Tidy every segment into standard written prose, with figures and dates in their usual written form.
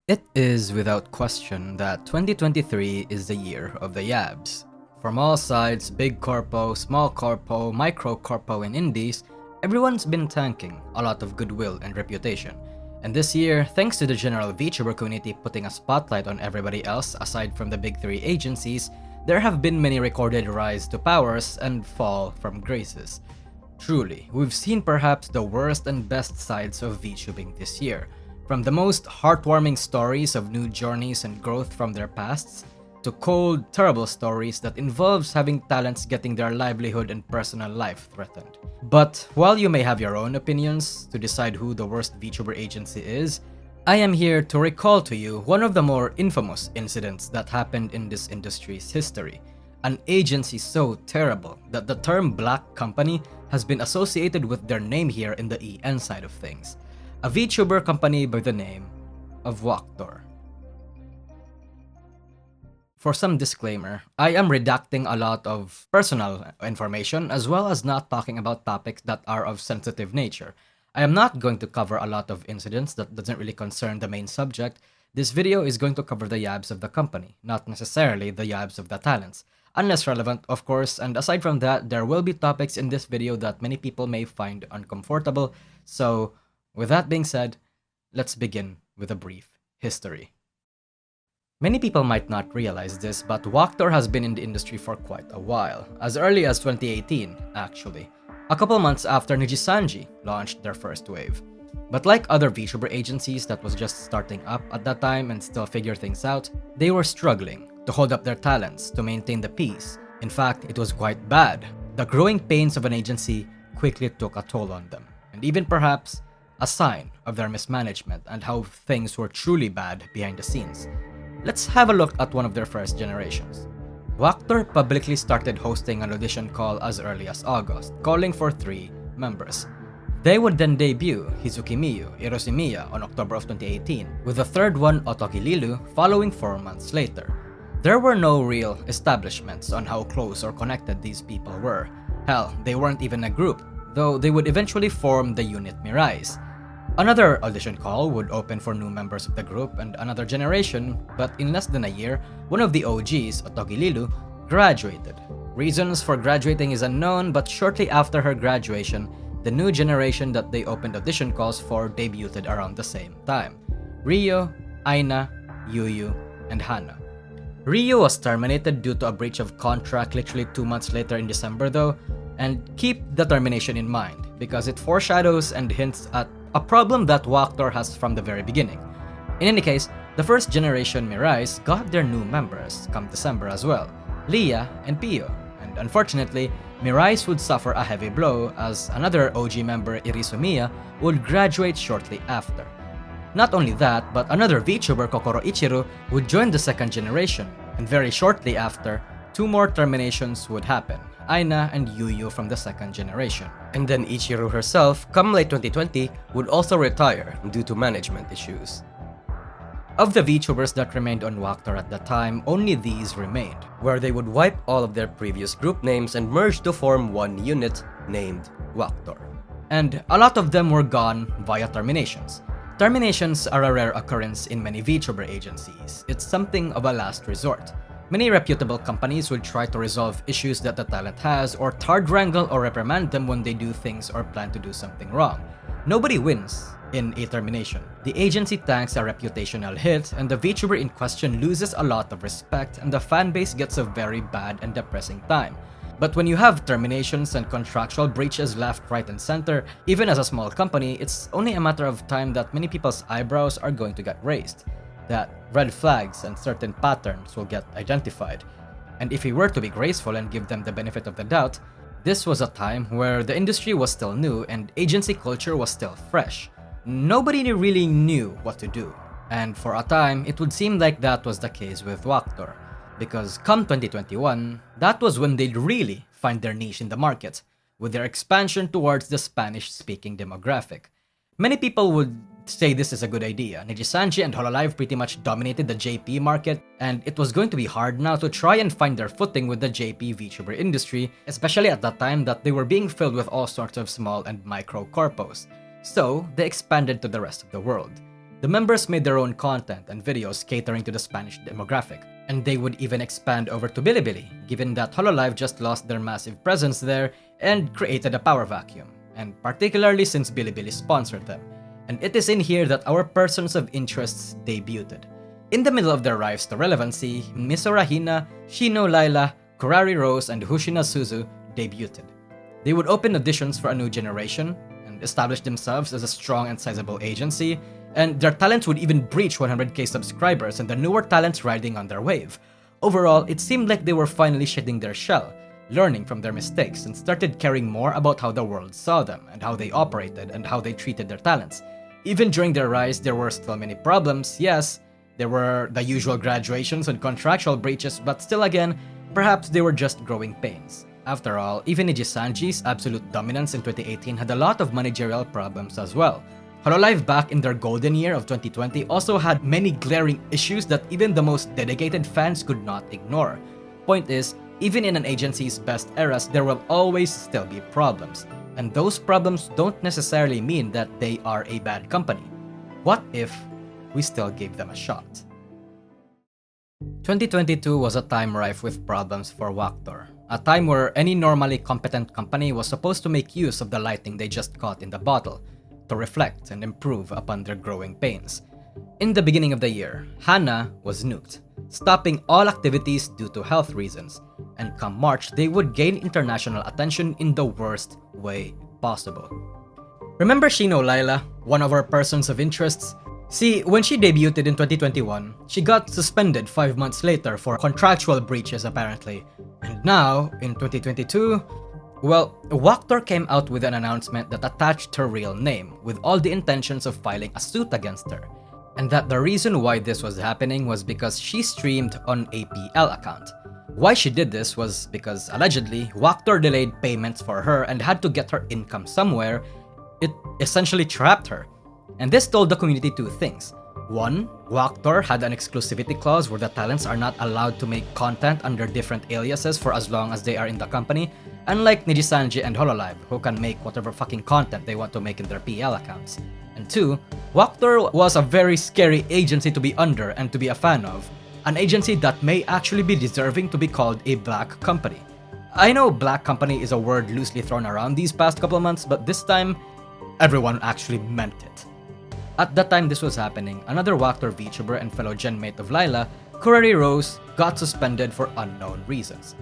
It is without question that 2023 is the year of the yabs. From all sides, big corpo, small corpo, micro corpo and indies, everyone's been tanking a lot of goodwill and reputation. And this year, thanks to the general VTuber community putting a spotlight on everybody else aside from the big three agencies, there have been many recorded rise to powers and fall from graces. Truly, we've seen perhaps the worst and best sides of VTubing this year. From the most heartwarming stories of new journeys and growth from their pasts, to cold, terrible stories that involves having talents getting their livelihood and personal life threatened. But while you may have your own opinions to decide who the worst VTuber agency is, I am here to recall to you one of the more infamous incidents that happened in this industry's history. An agency so terrible that the term Black Company has been associated with their name here in the EN side of things. A VTuber company by the name of WACTOR. For some disclaimer, I am redacting a lot of personal information as well as not talking about topics that are of sensitive nature. I am not going to cover a lot of incidents that doesn't really concern the main subject. This video is going to cover the yabs of the company, not necessarily the yabs of the talents. Unless relevant, of course, and aside from that, there will be topics in this video that many people may find uncomfortable, so with that being said, let's begin with a brief history. Many people might not realize this, but WACTOR has been in the industry for quite a while, as early as 2018, actually, a couple months after Nijisanji launched their first wave. But like other VTuber agencies that was just starting up at that time and still figure things out, they were struggling to hold up their talents, to maintain the peace. In fact, it was quite bad. The growing pains of an agency quickly took a toll on them, and even perhaps a sign of their mismanagement and how things were truly bad behind the scenes. Let's have a look at one of their first generations. WACTOR publicly started hosting an audition call as early as August, calling for 3 members. They would then debut Hizuki Miyu, Irosimiya on October of 2018, with the third one, Otogi Lilu, following 4 months later. There were no real establishments on how close or connected these people were. Hell, they weren't even a group, though they would eventually form the unit Rise. Another audition call would open for new members of the group and another generation, but in less than a year, one of the OGs, Otogi Lilu, graduated. Reasons for graduating is unknown, but shortly after her graduation, the new generation that they opened audition calls for debuted around the same time. Ryo, Aina, Yuyu, and Hana. Ryo was terminated due to a breach of contract literally 2 months later in December though, and keep the termination in mind because it foreshadows and hints at a problem that WACTOR has from the very beginning. In any case, the first generation Rise got their new members come December as well, Leah and Pio, and unfortunately, Rise would suffer a heavy blow as another OG member, Irisumiya, would graduate shortly after. Not only that, but another VTuber, Kokoro Ichiru, would join the second generation, and very shortly after, 2 more terminations would happen, Aina and Yuyu from the second generation. And then Ichiru herself, come late 2020, would also retire due to management issues. Of the VTubers that remained on WACTOR at the time, only these remained, where they would wipe all of their previous group names and merge to form one unit named WACTOR. And a lot of them were gone via terminations. Terminations are a rare occurrence in many VTuber agencies. It's something of a last resort. Many reputable companies will try to resolve issues that the talent has or hard wrangle or reprimand them when they do things or plan to do something wrong. Nobody wins in a termination. The agency tanks a reputational hit and the VTuber in question loses a lot of respect and the fanbase gets a very bad and depressing time. But when you have terminations and contractual breaches left, right, and center, even as a small company, it's only a matter of time that many people's eyebrows are going to get raised. That red flags and certain patterns will get identified. And if we were to be graceful and give them the benefit of the doubt, this was a time where the industry was still new and agency culture was still fresh. Nobody really knew what to do. And for a time, it would seem like that was the case with WACTOR. Because come 2021, that was when they'd really find their niche in the market, with their expansion towards the Spanish-speaking demographic. Many people would say this is a good idea. Nijisanji and Hololive pretty much dominated the JP market, and it was going to be hard now to try and find their footing with the JP VTuber industry, especially at that time that they were being filled with all sorts of small and micro corpos. So they expanded to the rest of the world. The members made their own content and videos catering to the Spanish demographic, and they would even expand over to Bilibili, given that Hololive just lost their massive presence there and created a power vacuum, and particularly since Bilibili sponsored them. And it is in here that our persons of interests debuted. In the middle of their rise to relevancy, Mitsurigu, Shino Laila, Kurari Rose, and Hoshina Suzu debuted. They would open auditions for a new generation and establish themselves as a strong and sizable agency, and their talents would even breach 100k subscribers and the newer talents riding on their wave. Overall, it seemed like they were finally shedding their shell, learning from their mistakes, and started caring more about how the world saw them and how they operated and how they treated their talents. Even during their rise, there were still many problems, yes. There were the usual graduations and contractual breaches, but still again, perhaps they were just growing pains. After all, even Nijisanji's absolute dominance in 2018 had a lot of managerial problems as well. Hololive back in their golden year of 2020 also had many glaring issues that even the most dedicated fans could not ignore. Point is, even in an agency's best eras, there will always still be problems. And those problems don't necessarily mean that they are a bad company. What if we still gave them a shot? 2022 was a time rife with problems for WACTOR. A time where any normally competent company was supposed to make use of the lightning they just caught in the bottle to reflect and improve upon their growing pains. In the beginning of the year, Hana was nuked, stopping all activities due to health reasons, and come March, they would gain international attention in the worst way possible. Remember Shino Laila, one of our persons of interests? See, when she debuted in 2021, she got suspended 5 months later for contractual breaches apparently. And now, in 2022, well, WACTOR came out with an announcement that attached her real name, with all the intentions of filing a suit against her. And that the reason why this was happening was because she streamed on a PL account. Why she did this was because, allegedly, WACTOR delayed payments for her and had to get her income somewhere. It essentially trapped her. And this told the community two things. One, WACTOR had an exclusivity clause where the talents are not allowed to make content under different aliases for as long as they are in the company, unlike Nijisanji and Hololive, who can make whatever fucking content they want to make in their PL accounts. And two, WACTOR was a very scary agency to be under and to be a fan of. An agency that may actually be deserving to be called a black company. I know black company is a word loosely thrown around these past couple of months, but this time, everyone actually meant it. At the time this was happening, another WACTOR VTuber and fellow genmate of Laila, Kurari Rose, got suspended for unknown reasons.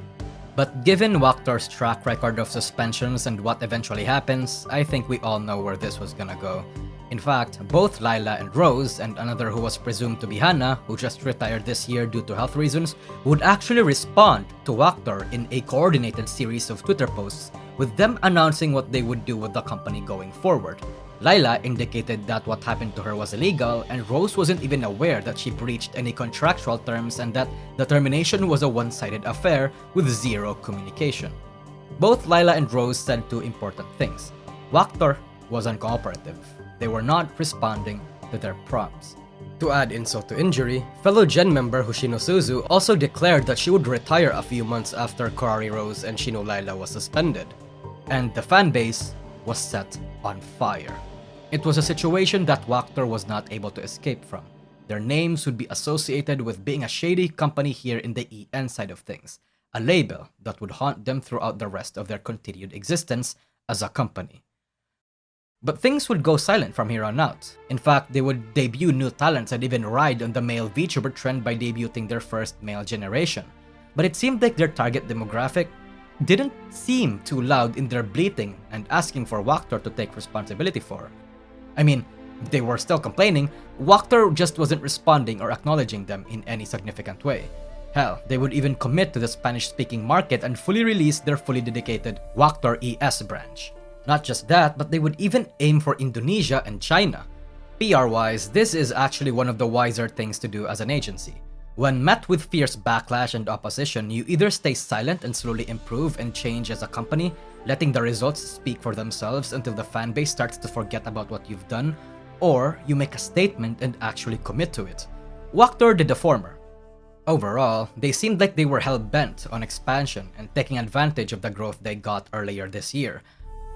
But given WACTOR's track record of suspensions and what eventually happens, I think we all know where this was gonna go. In fact, both Laila and Rose, and another who was presumed to be Hana, who just retired this year due to health reasons, would actually respond to WACTOR in a coordinated series of Twitter posts, with them announcing what they would do with the company going forward. Laila indicated that what happened to her was illegal, and Rose wasn't even aware that she breached any contractual terms and that the termination was a one-sided affair with zero communication. Both Laila and Rose said two important things. WACTOR was uncooperative. They were not responding to their prompts. To add insult to injury, fellow Gen member Hoshino Suzu also declared that she would retire a few months after Kurari Rose and Shino Laila was suspended. And the fanbase was set on fire. It was a situation that WACTOR was not able to escape from. Their names would be associated with being a shady company here in the EN side of things, a label that would haunt them throughout the rest of their continued existence as a company. But things would go silent from here on out. In fact, they would debut new talents and even ride on the male VTuber trend by debuting their first male generation. But it seemed like their target demographic didn't seem too loud in their bleating and asking for WACTOR to take responsibility for. I mean, they were still complaining, WACTOR just wasn't responding or acknowledging them in any significant way. Hell, they would even commit to the Spanish-speaking market and fully release their fully dedicated WACTOR ES branch. Not just that, but they would even aim for Indonesia and China. PR-wise, this is actually one of the wiser things to do as an agency. When met with fierce backlash and opposition, you either stay silent and slowly improve and change as a company, letting the results speak for themselves until the fanbase starts to forget about what you've done, or you make a statement and actually commit to it. WACTOR did the former. Overall, they seemed like they were hell-bent on expansion and taking advantage of the growth they got earlier this year.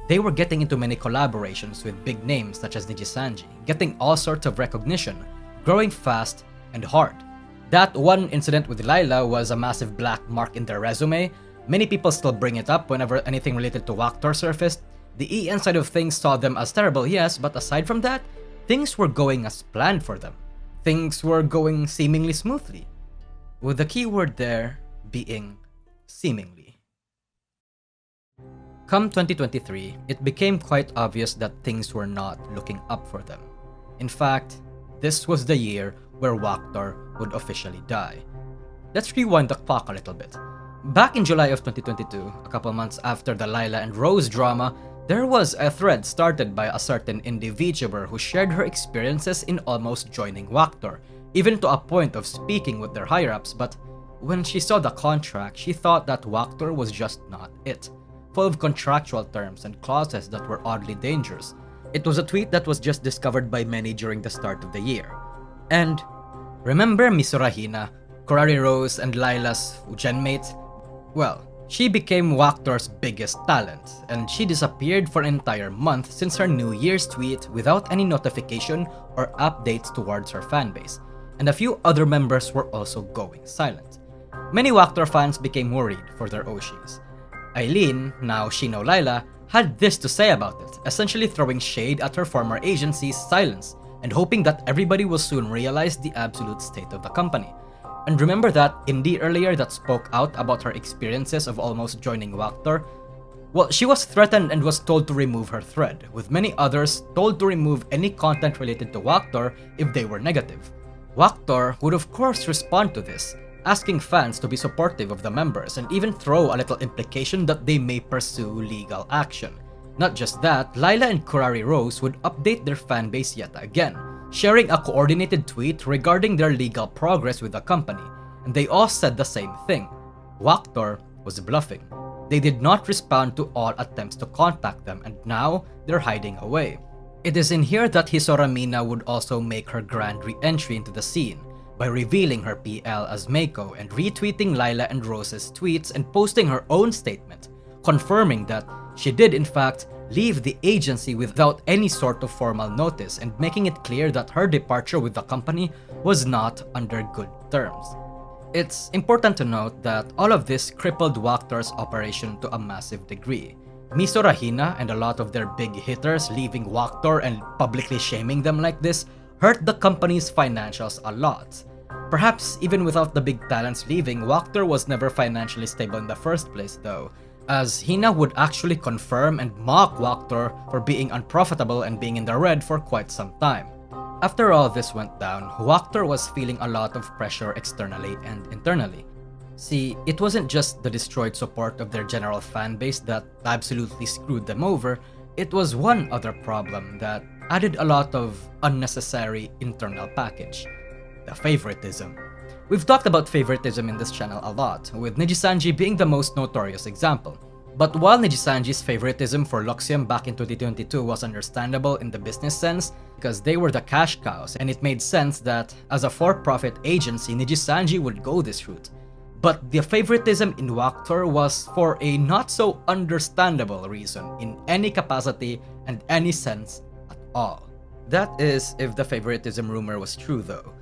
They were getting into many collaborations with big names such as Nijisanji, getting all sorts of recognition, growing fast and hard. That one incident with Layla was a massive black mark in their resume. Many people still bring it up whenever anything related to WACTOR surfaced. The EN side of things saw them as terrible, yes, but aside from that, things were going as planned for them. Things were going seemingly smoothly, with the key word there being seemingly. Come 2023, it became quite obvious that things were not looking up for them. In fact, this was the year where WACTOR would officially die. Let's rewind the clock a little bit. Back in July of 2022, a couple months after the Layla and Rose drama, there was a thread started by a certain indie VTuber who shared her experiences in almost joining WACTOR, even to a point of speaking with their higher-ups, but when she saw the contract, she thought that WACTOR was just not it, full of contractual terms and clauses that were oddly dangerous. It was a tweet that was just discovered by many during the start of the year. And remember Mitsurigu, Kurari Rose, and Layla's genmate? Well, she became WACTOR's biggest talent, and she disappeared for an entire month since her New Year's tweet without any notification or updates towards her fanbase, and a few other members were also going silent. Many WACTOR fans became worried for their Oshis. Eileen, now Shino Layla, had this to say about it, essentially throwing shade at her former agency's silence and hoping that everybody will soon realize the absolute state of the company. And remember that indie earlier that spoke out about her experiences of almost joining WACTOR? Well, she was threatened and was told to remove her thread, with many others told to remove any content related to WACTOR if they were negative. WACTOR would of course respond to this, asking fans to be supportive of the members and even throw a little implication that they may pursue legal action. Not just that, Layla and Kurari Rose would update their fanbase yet again, sharing a coordinated tweet regarding their legal progress with the company, and they all said the same thing. WACTOR was bluffing. They did not respond to all attempts to contact them, and now they're hiding away. It is in here that Hisora Mina would also make her grand re-entry into the scene, by revealing her PL as Meiko and retweeting Layla and Rose's tweets and posting her own statement, confirming that she did in fact leave the agency without any sort of formal notice and making it clear that her departure with the company was not under good terms. It's important to note that all of this crippled WACTOR's operation to a massive degree. Mitsurigu and a lot of their big hitters leaving WACTOR and publicly shaming them like this hurt the company's financials a lot. Perhaps even without the big talents leaving, WACTOR was never financially stable in the first place though, as Hina would actually confirm and mock WACTOR for being unprofitable and being in the red for quite some time. After all this went down, WACTOR was feeling a lot of pressure externally and internally. See, it wasn't just the destroyed support of their general fanbase that absolutely screwed them over, it was one other problem that added a lot of unnecessary internal package: the favoritism. We've talked about favoritism in this channel a lot, with Nijisanji being the most notorious example. But while Nijisanji's favoritism for Luxium back in 2022 was understandable in the business sense, because they were the cash cows and it made sense that as a for-profit agency, Nijisanji would go this route. But the favoritism in WACTOR was for a not so understandable reason in any capacity and any sense at all. That is, if the favoritism rumor was true though.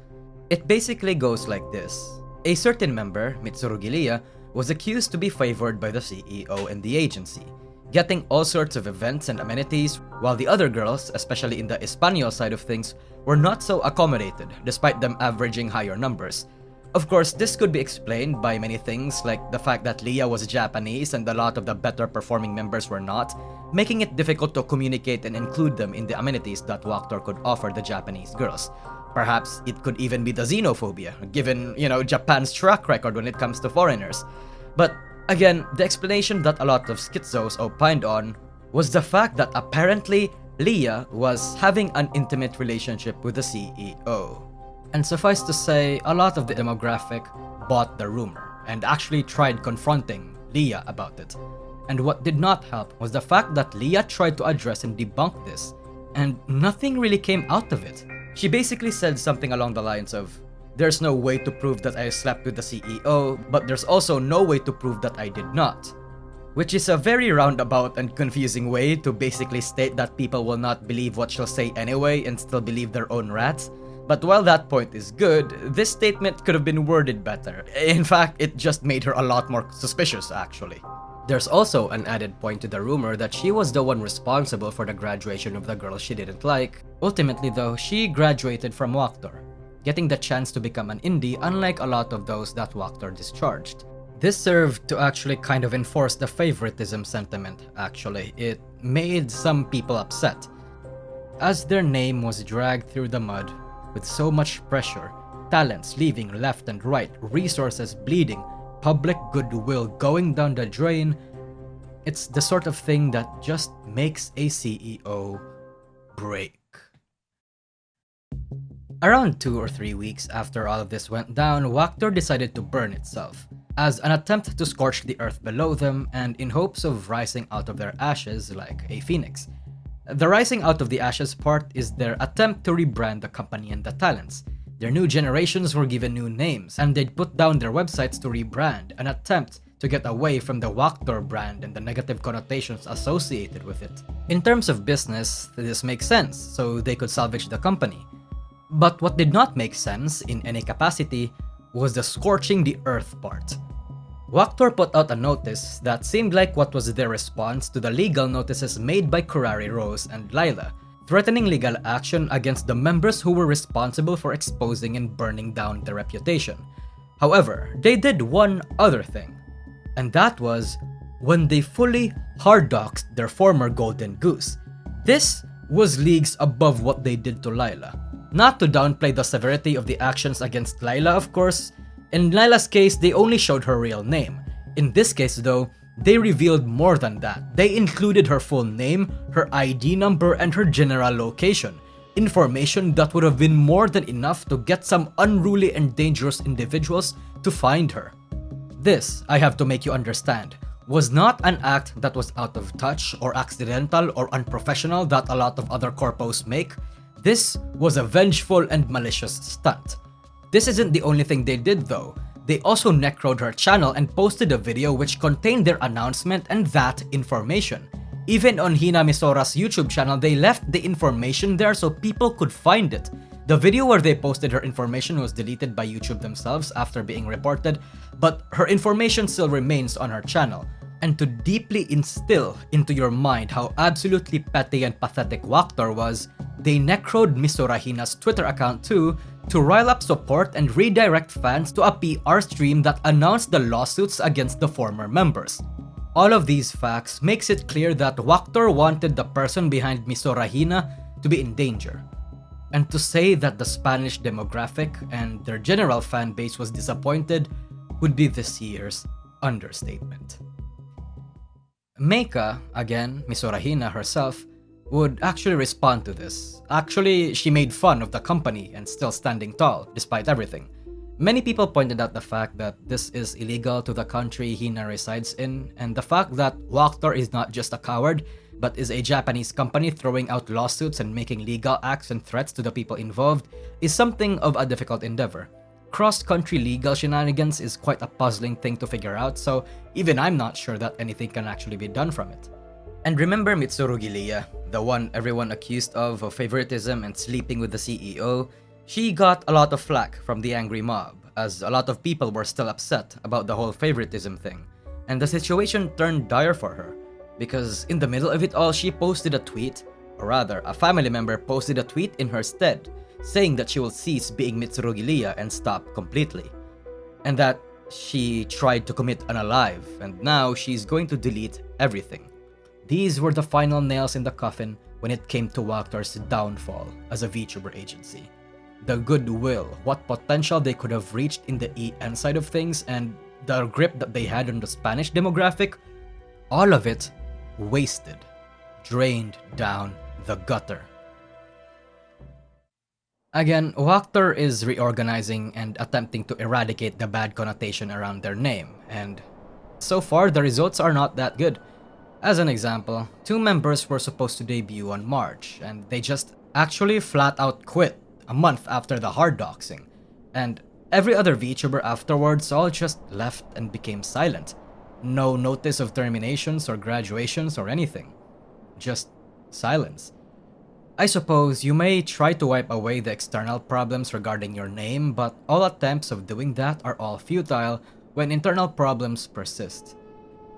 It basically goes like this. A certain member, Mitsurigu, was accused to be favored by the CEO and the agency, getting all sorts of events and amenities, while the other girls, especially in the Espanol side of things, were not so accommodated, despite them averaging higher numbers. Of course, this could be explained by many things, like the fact that Leah was Japanese and a lot of the better performing members were not, making it difficult to communicate and include them in the amenities that WACTOR could offer the Japanese girls. Perhaps it could even be the xenophobia, given, Japan's track record when it comes to foreigners. But again, the explanation that a lot of schizos opined on was the fact that apparently Leah was having an intimate relationship with the CEO. And suffice to say, a lot of the demographic bought the rumor and actually tried confronting Leah about it. And what did not help was the fact that Leah tried to address and debunk this, and nothing really came out of it. She basically said something along the lines of, "There's no way to prove that I slept with the CEO, but there's also no way to prove that I did not." which is a very roundabout and confusing way to basically state that people will not believe what she'll say anyway and still believe their own rats. But while that point is good, this statement could have been worded better. In fact, it just made her a lot more suspicious, actually. There's also an added point to the rumor that she was the one responsible for the graduation of the girl she didn't like. Ultimately though, she graduated from WACTOR, getting the chance to become an indie unlike a lot of those that WACTOR discharged. This served to actually kind of enforce the favoritism sentiment, actually. It made some people upset, as their name was dragged through the mud with so much pressure, talents leaving left and right, resources bleeding, public goodwill going down the drain. It's the sort of thing that just makes a CEO break. Around 2 or 3 weeks after all of this went down, WACTOR decided to burn itself, as an attempt to scorch the earth below them and in hopes of rising out of their ashes like a phoenix. The rising out of the ashes part is their attempt to rebrand the company and the talents. Their new generations were given new names, and they'd put down their websites to rebrand, an attempt to get away from the WACTOR brand and the negative connotations associated with it. In terms of business, this makes sense, so they could salvage the company. But what did not make sense in any capacity was the scorching the earth part. WACTOR put out a notice that seemed like what was their response to the legal notices made by Kurari Rose and Lila, threatening legal action against the members who were responsible for exposing and burning down their reputation. However, they did one other thing, and that was when they fully hard-doxxed their former golden goose. This was leagues above what they did to Lila. Not to downplay the severity of the actions against Lila, of course. In Lila's case, they only showed her real name. In this case though, they revealed more than that. They included her full name, her ID number, and her general location. Information that would have been more than enough to get some unruly and dangerous individuals to find her. This, I have to make you understand, was not an act that was out of touch or accidental or unprofessional that a lot of other corpos make. This was a vengeful and malicious stunt. This isn't the only thing they did though. They also necroed her channel and posted a video which contained their announcement and that information. Even on Hina Misora's YouTube channel, they left the information there so people could find it. The video where they posted her information was deleted by YouTube themselves after being reported, but her information still remains on her channel. And to deeply instill into your mind how absolutely petty and pathetic WACTOR was, they necroed Misora Hina's Twitter account too, to rile up support and redirect fans to a PR stream that announced the lawsuits against the former members. All of these facts makes it clear that WACTOR wanted the person behind Misora Hina to be in danger. And to say that the Spanish demographic and their general fan base was disappointed would be this year's understatement. Meika, again, Misora Hina herself, would actually respond to this. Actually, she made fun of the company and still standing tall, despite everything. Many people pointed out the fact that this is illegal to the country Hina resides in, and the fact that WACTOR is not just a coward, but is a Japanese company throwing out lawsuits and making legal acts and threats to the people involved is something of a difficult endeavor. Cross-country legal shenanigans is quite a puzzling thing to figure out, so even I'm not sure that anything can actually be done from it. And remember Mitsurigu, the one everyone accused of favoritism and sleeping with the CEO? She got a lot of flack from the angry mob, as a lot of people were still upset about the whole favoritism thing. And the situation turned dire for her, because in the middle of it all she posted a tweet, or rather a family member posted a tweet in her stead, saying that she will cease being Mitsurigu and stop completely. And that she tried to commit unalive, and now she's going to delete everything. These were the final nails in the coffin when it came to WACTOR's downfall as a VTuber agency. The goodwill, what potential they could have reached in the EN side of things, and the grip that they had on the Spanish demographic, all of it wasted, drained down the gutter. Again, WACTOR is reorganizing and attempting to eradicate the bad connotation around their name, and so far the results are not that good. As an example, 2 members were supposed to debut on March, and they just actually flat out quit a month after the hard-doxxing, and every other VTuber afterwards all just left and became silent. No notice of terminations or graduations or anything. Just silence. I suppose you may try to wipe away the external problems regarding your name, but all attempts of doing that are all futile when internal problems persist.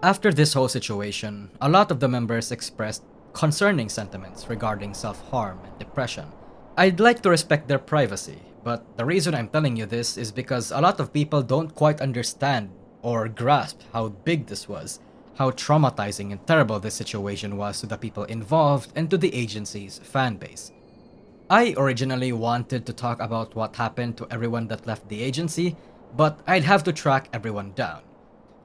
After this whole situation, a lot of the members expressed concerning sentiments regarding self-harm and depression. I'd like to respect their privacy, but the reason I'm telling you this is because a lot of people don't quite understand or grasp how big this was, how traumatizing and terrible this situation was to the people involved and to the agency's fanbase. I originally wanted to talk about what happened to everyone that left the agency, but I'd have to track everyone down.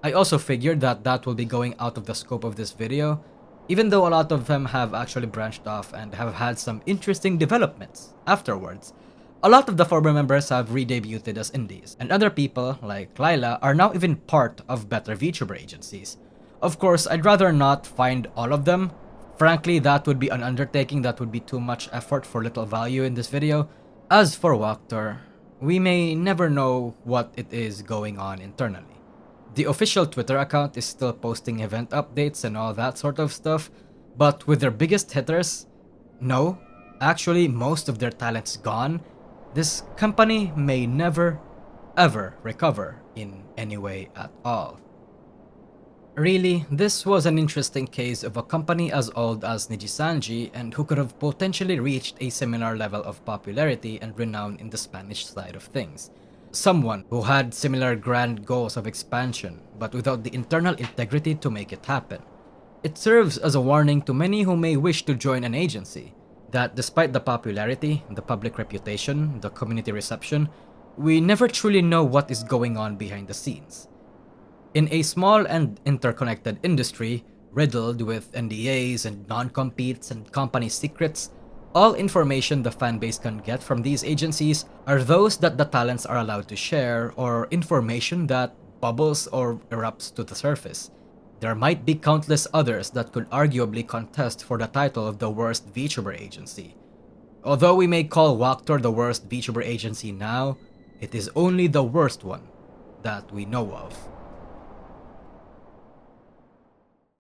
I also figured that that will be going out of the scope of this video, even though a lot of them have actually branched off and have had some interesting developments afterwards. A lot of the former members have re-debuted as indies, and other people, like Lila, are now even part of better VTuber agencies. Of course, I'd rather not find all of them. Frankly, that would be an undertaking that would be too much effort for little value in this video. As for WACTOR, we may never know what it is going on internally. The official Twitter account is still posting event updates and all that sort of stuff, but with their biggest hitters, no, actually most of their talent's gone, this company may never, ever recover in any way at all. Really, this was an interesting case of a company as old as Nijisanji and who could have potentially reached a similar level of popularity and renown in the Spanish side of things. Someone who had similar grand goals of expansion, but without the internal integrity to make it happen. It serves as a warning to many who may wish to join an agency, that despite the popularity, the public reputation, the community reception, we never truly know what is going on behind the scenes. In a small and interconnected industry, riddled with NDAs and non-competes and company secrets, all information the fanbase can get from these agencies are those that the talents are allowed to share or information that bubbles or erupts to the surface. There might be countless others that could arguably contest for the title of the worst VTuber agency. Although we may call WACTOR the worst VTuber agency now, it is only the worst one that we know of.